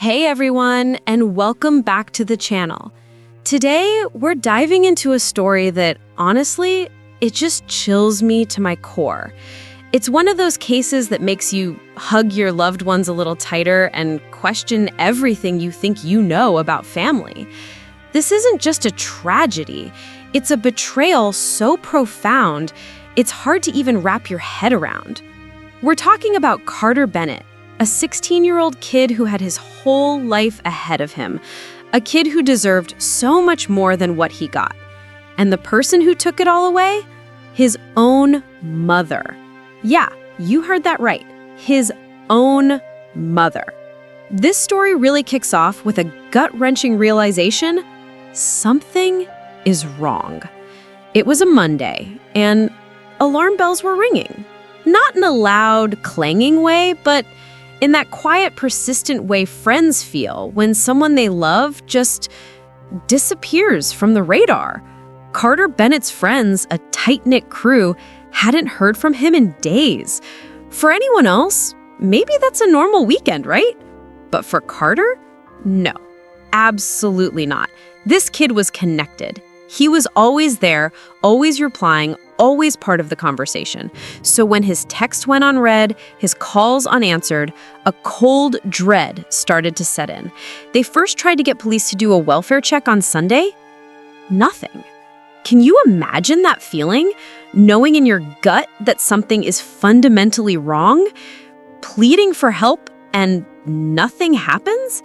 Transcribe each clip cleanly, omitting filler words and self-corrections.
Hey everyone, and welcome back to the channel. Today, we're diving into a story that, honestly, it just chills me to my core. It's one of those cases that makes you hug your loved ones a little tighter and question everything you think you know about family. This isn't just a tragedy. It's a betrayal so profound, it's hard to even wrap your head around. We're talking about Carter Bennett, a 16-year-old kid who had his whole life ahead of him, a kid who deserved so much more than what he got. And the person who took it all away? His own mother. Yeah, you heard that right. His own mother. This story really kicks off with a gut-wrenching realization: something is wrong. It was a Monday, and alarm bells were ringing. Not in a loud, clanging way, but in that quiet, persistent way friends feel when someone they love just disappears from the radar. Carter Bennett's friends, a tight-knit crew, hadn't heard from him in days. For anyone else, maybe that's a normal weekend, right? But for Carter, no, absolutely not. This kid was connected. He was always there, always replying, always part of the conversation. So when his text went unread, his calls unanswered, a cold dread started to set in. They first tried to get police to do a welfare check on Sunday. Nothing. Can you imagine that feeling? Knowing in your gut that something is fundamentally wrong? Pleading for help and nothing happens?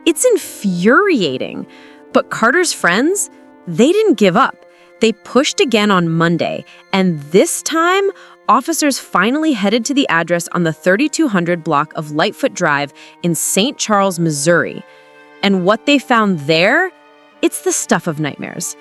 It's infuriating. But Carter's friends, they didn't give up. They pushed again on Monday, and this time, officers finally headed to the address on the 3200 block of Lightfoot Drive in St. Charles, Missouri. And what they found there? It's the stuff of nightmares.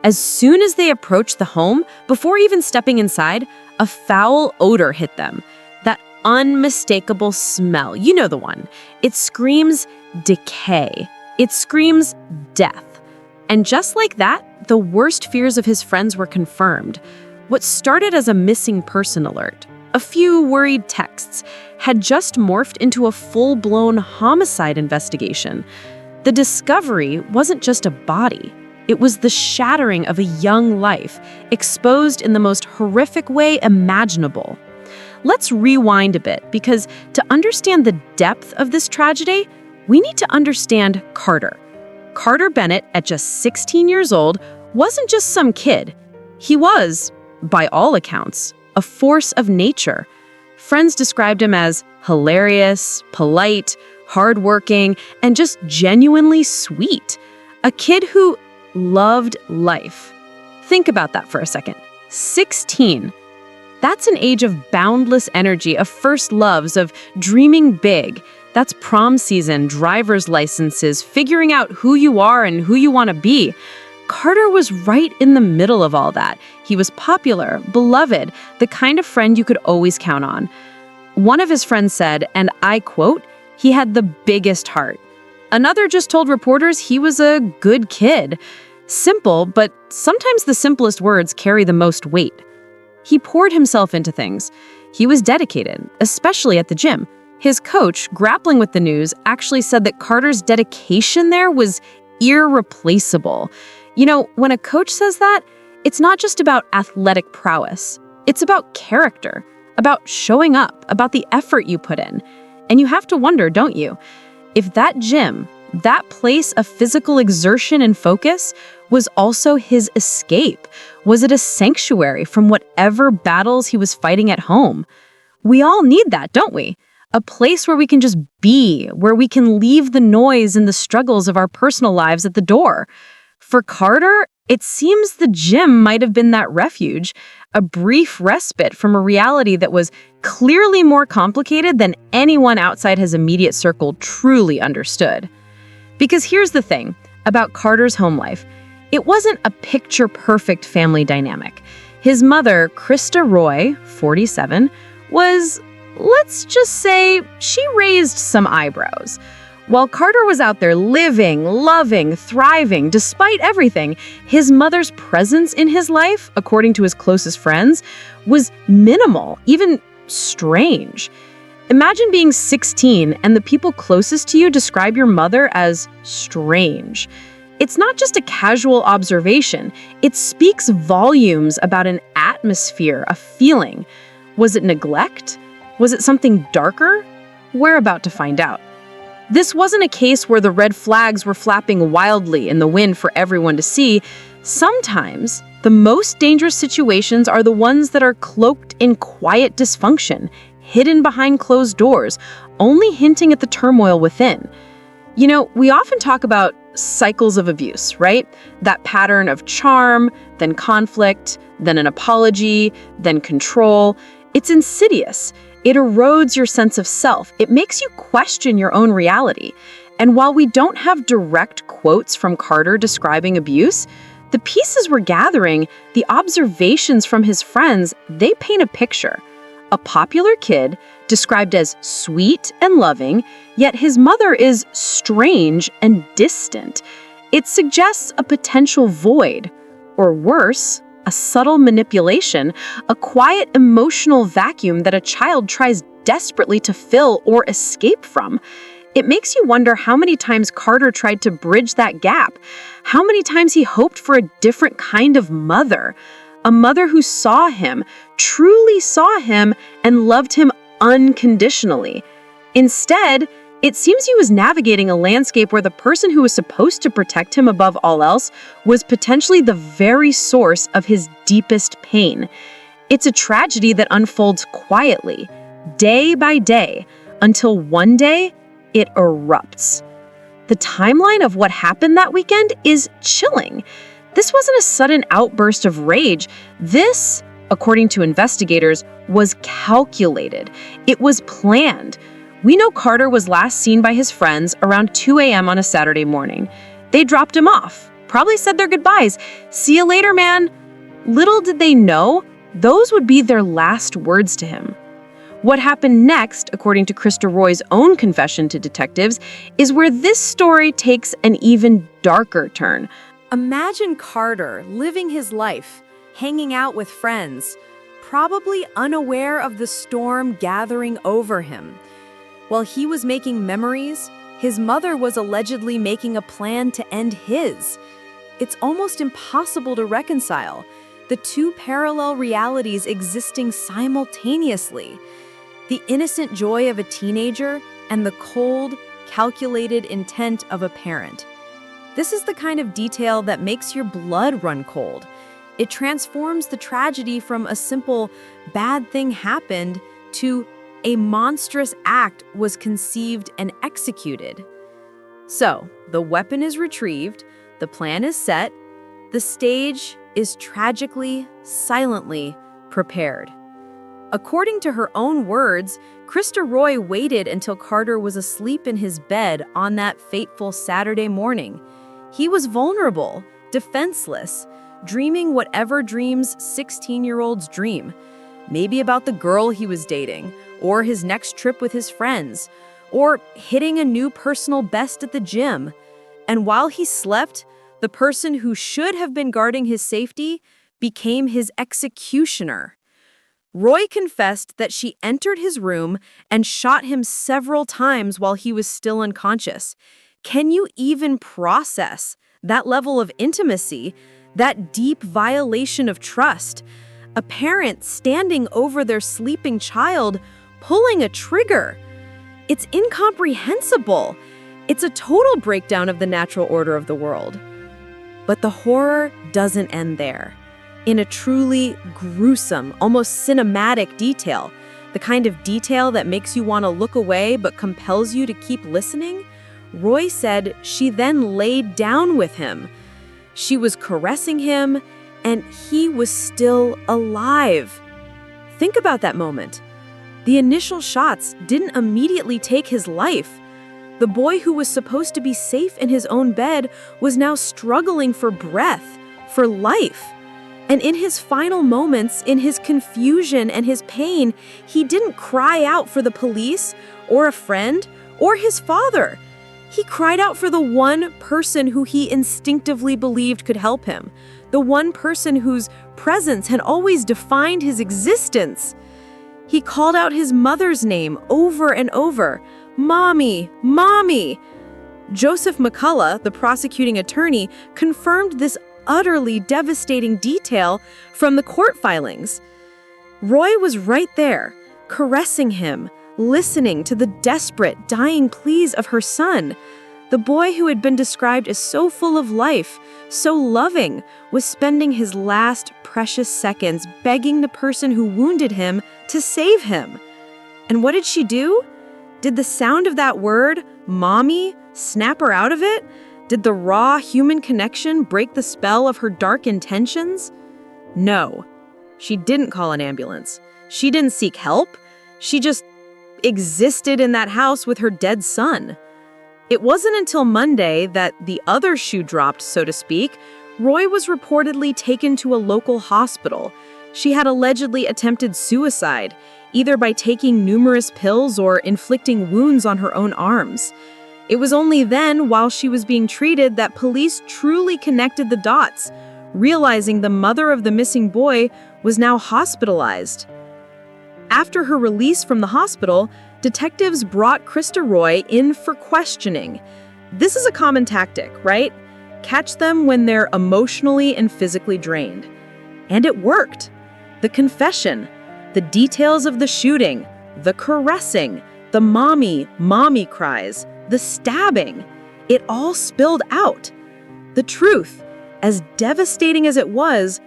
As soon as they approached the home, before even stepping inside, a foul odor hit them. That unmistakable smell, you know the one. It screams decay. It screams death. And just like that, the worst fears of his friends were confirmed. What started as a missing person alert, a few worried texts, had just morphed into a full-blown homicide investigation. The discovery wasn't just a body. It was the shattering of a young life, exposed in the most horrific way imaginable. Let's rewind a bit, because to understand the depth of this tragedy, we need to understand Carter. Carter Bennett, at just 16 years old, wasn't just some kid. He was, by all accounts, a force of nature. Friends described him as hilarious, polite, hardworking, and just genuinely sweet. A kid who loved life. Think about that for a second. 16. That's an age of boundless energy, of first loves, of dreaming big. That's prom season, driver's licenses, figuring out who you are and who you want to be. Carter was right in the middle of all that. He was popular, beloved, the kind of friend you could always count on. One of his friends said, and I quote, "He had the biggest heart." Another just told reporters he was a good kid. Simple, but sometimes the simplest words carry the most weight. He poured himself into things. He was dedicated, especially at the gym. His coach, grappling with the news, actually said that Carter's dedication there was irreplaceable. You know, when a coach says that, it's not just about athletic prowess. It's about character, about showing up, about the effort you put in. And you have to wonder, don't you, if that gym, that place of physical exertion and focus, was also his escape? Was it a sanctuary from whatever battles he was fighting at home? We all need that, don't we? A place where we can just be, where we can leave the noise and the struggles of our personal lives at the door. For Carter, it seems the gym might have been that refuge, a brief respite from a reality that was clearly more complicated than anyone outside his immediate circle truly understood. Because here's the thing about Carter's home life. It wasn't a picture-perfect family dynamic. His mother, Krista Roy, 47, was, let's just say, she raised some eyebrows. While Carter was out there living, loving, thriving, despite everything, his mother's presence in his life, according to his closest friends, was minimal, even strange. Imagine being 16 and the people closest to you describe your mother as strange. It's not just a casual observation. It speaks volumes about an atmosphere, a feeling. Was it neglect? Was it something darker? We're about to find out. This wasn't a case where the red flags were flapping wildly in the wind for everyone to see. Sometimes, the most dangerous situations are the ones that are cloaked in quiet dysfunction, hidden behind closed doors, only hinting at the turmoil within. You know, we often talk about cycles of abuse, right? That pattern of charm, then conflict, then an apology, then control. It's insidious. It erodes your sense of self. It makes you question your own reality. And while we don't have direct quotes from Carter describing abuse, the pieces we're gathering, the observations from his friends, they paint a picture. A popular kid, described as sweet and loving, yet his mother is strange and distant. It suggests a potential void, or worse, a subtle manipulation, a quiet emotional vacuum that a child tries desperately to fill or escape from. It makes you wonder how many times Carter tried to bridge that gap, how many times he hoped for a different kind of mother, a mother who saw him, truly saw him, and loved him unconditionally. Instead, it seems he was navigating a landscape where the person who was supposed to protect him above all else was potentially the very source of his deepest pain. It's a tragedy that unfolds quietly, day by day, until one day it erupts. The timeline of what happened that weekend is chilling. This wasn't a sudden outburst of rage. This, according to investigators, was calculated. It was planned. We know Carter was last seen by his friends around 2 a.m. on a Saturday morning. They dropped him off, probably said their goodbyes. "See you later, man." Little did they know, those would be their last words to him. What happened next, according to Krista Roy's own confession to detectives, is where this story takes an even darker turn. Imagine Carter living his life, hanging out with friends, probably unaware of the storm gathering over him. While he was making memories, his mother was allegedly making a plan to end his. It's almost impossible to reconcile the two parallel realities existing simultaneously. The innocent joy of a teenager and the cold, calculated intent of a parent. This is the kind of detail that makes your blood run cold. It transforms the tragedy from a simple bad thing happened to a monstrous act was conceived and executed. So, the weapon is retrieved, the plan is set, the stage is tragically, silently prepared. According to her own words, Krista Roy waited until Carter was asleep in his bed on that fateful Saturday morning. He was vulnerable, defenseless, dreaming whatever dreams 16-year-olds dream. Maybe about the girl he was dating, or his next trip with his friends, or hitting a new personal best at the gym. And while he slept, the person who should have been guarding his safety became his executioner. Roy confessed that she entered his room and shot him several times while he was still unconscious. Can you even process that level of intimacy, that deep violation of trust? A parent standing over their sleeping child, pulling a trigger. It's incomprehensible. It's a total breakdown of the natural order of the world. But the horror doesn't end there. In a truly gruesome, almost cinematic detail, the kind of detail that makes you want to look away but compels you to keep listening, Roy said she then laid down with him. She was caressing him, and he was still alive. Think about that moment. The initial shots didn't immediately take his life. The boy who was supposed to be safe in his own bed was now struggling for breath, for life. And in his final moments, in his confusion and his pain, he didn't cry out for the police or a friend or his father. He cried out for the one person who he instinctively believed could help him, the one person whose presence had always defined his existence. He called out his mother's name over and over. "Mommy, Mommy!" Joseph McCullough, the prosecuting attorney, confirmed this utterly devastating detail from the court filings. Roy was right there, caressing him, listening to the desperate, dying pleas of her son. The boy who had been described as so full of life, so loving, was spending his last precious seconds begging the person who wounded him to save him. And what did she do? Did the sound of that word, "Mommy," snap her out of it? Did the raw human connection break the spell of her dark intentions? No. She didn't call an ambulance. She didn't seek help. She just existed in that house with her dead son. It wasn't until Monday that the other shoe dropped, so to speak. Roy was reportedly taken to a local hospital. She had allegedly attempted suicide, either by taking numerous pills or inflicting wounds on her own arms. It was only then, while she was being treated, that police truly connected the dots, realizing the mother of the missing boy was now hospitalized. After her release from the hospital, detectives brought Krista Roy in for questioning. This is a common tactic, right? Catch them when they're emotionally and physically drained. And it worked. The confession, the details of the shooting, the caressing, the mommy cries, the stabbing, it all spilled out. The truth, as devastating as it was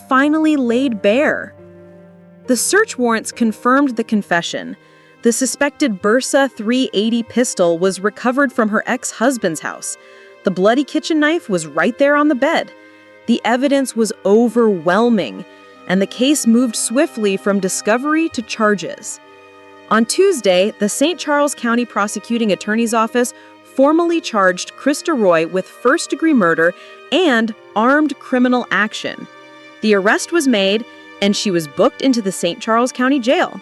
finally laid bare. The search warrants confirmed the confession. The suspected Bursa .380 pistol was recovered from her ex-husband's house. The bloody kitchen knife was right there on the bed. The evidence was overwhelming, and the case moved swiftly from discovery to charges. On Tuesday, the St. Charles County Prosecuting Attorney's Office formally charged Krista Roy with first-degree murder and armed criminal action. The arrest was made, and she was booked into the St. Charles County Jail.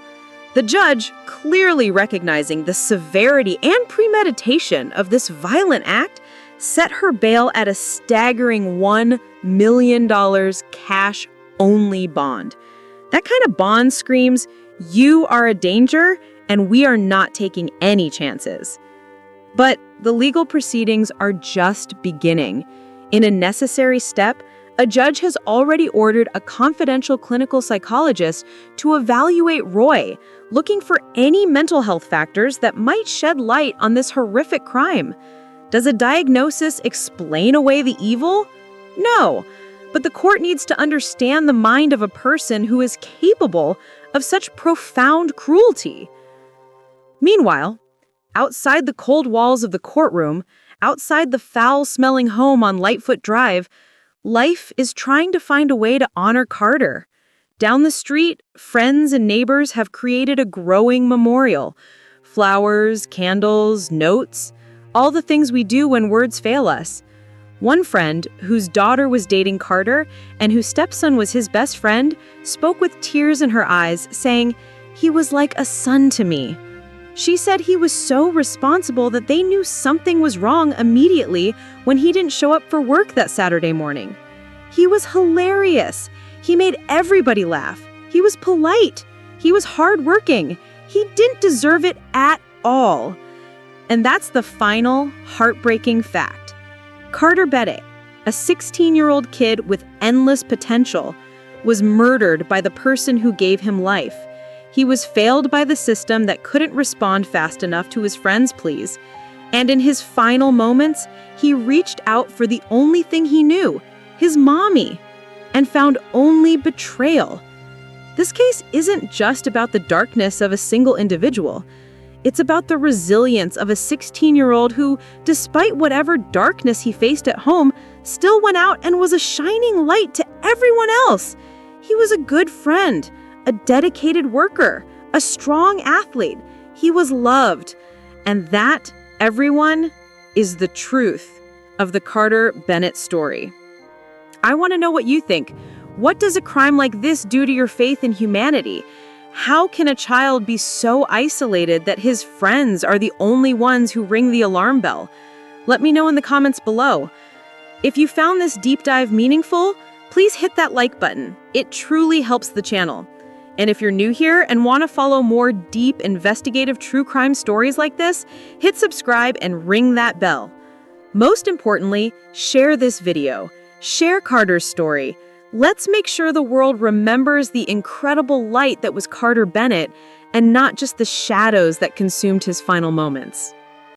The judge, clearly recognizing the severity and premeditation of this violent act, set her bail at a staggering $1 million cash-only bond. That kind of bond screams, "You are a danger, and we are not taking any chances." But the legal proceedings are just beginning. In a necessary step, a judge has already ordered a confidential clinical psychologist to evaluate Roy, looking for any mental health factors that might shed light on this horrific crime. Does a diagnosis explain away the evil? No, but the court needs to understand the mind of a person who is capable of such profound cruelty. Meanwhile, outside the cold walls of the courtroom, outside the foul-smelling home on Lightfoot Drive, life is trying to find a way to honor Carter. Down the street, friends and neighbors have created a growing memorial. Flowers, candles, notes, all the things we do when words fail us. One friend, whose daughter was dating Carter and whose stepson was his best friend, spoke with tears in her eyes, saying, "He was like a son to me." She said he was so responsible that they knew something was wrong immediately when he didn't show up for work that Saturday morning. He was hilarious. He made everybody laugh. He was polite. He was hardworking. He didn't deserve it at all. And that's the final, heartbreaking fact. Carter Bennett, a 16-year-old kid with endless potential, was murdered by the person who gave him life. He was failed by the system that couldn't respond fast enough to his friends' pleas. And in his final moments, he reached out for the only thing he knew, his mommy, and found only betrayal. This case isn't just about the darkness of a single individual. It's about the resilience of a 16-year-old who, despite whatever darkness he faced at home, still went out and was a shining light to everyone else. He was a good friend, a dedicated worker, a strong athlete. He was loved. And that, everyone, is the truth of the Carter Bennett story. I want to know what you think. What does a crime like this do to your faith in humanity? How can a child be so isolated that his friends are the only ones who ring the alarm bell? Let me know in the comments below. If you found this deep dive meaningful, please hit that like button. It truly helps the channel. And if you're new here and want to follow more deep investigative true crime stories like this, hit subscribe and ring that bell. Most importantly, share this video. Share Carter's story. Let's make sure the world remembers the incredible light that was Carter Bennett and not just the shadows that consumed his final moments.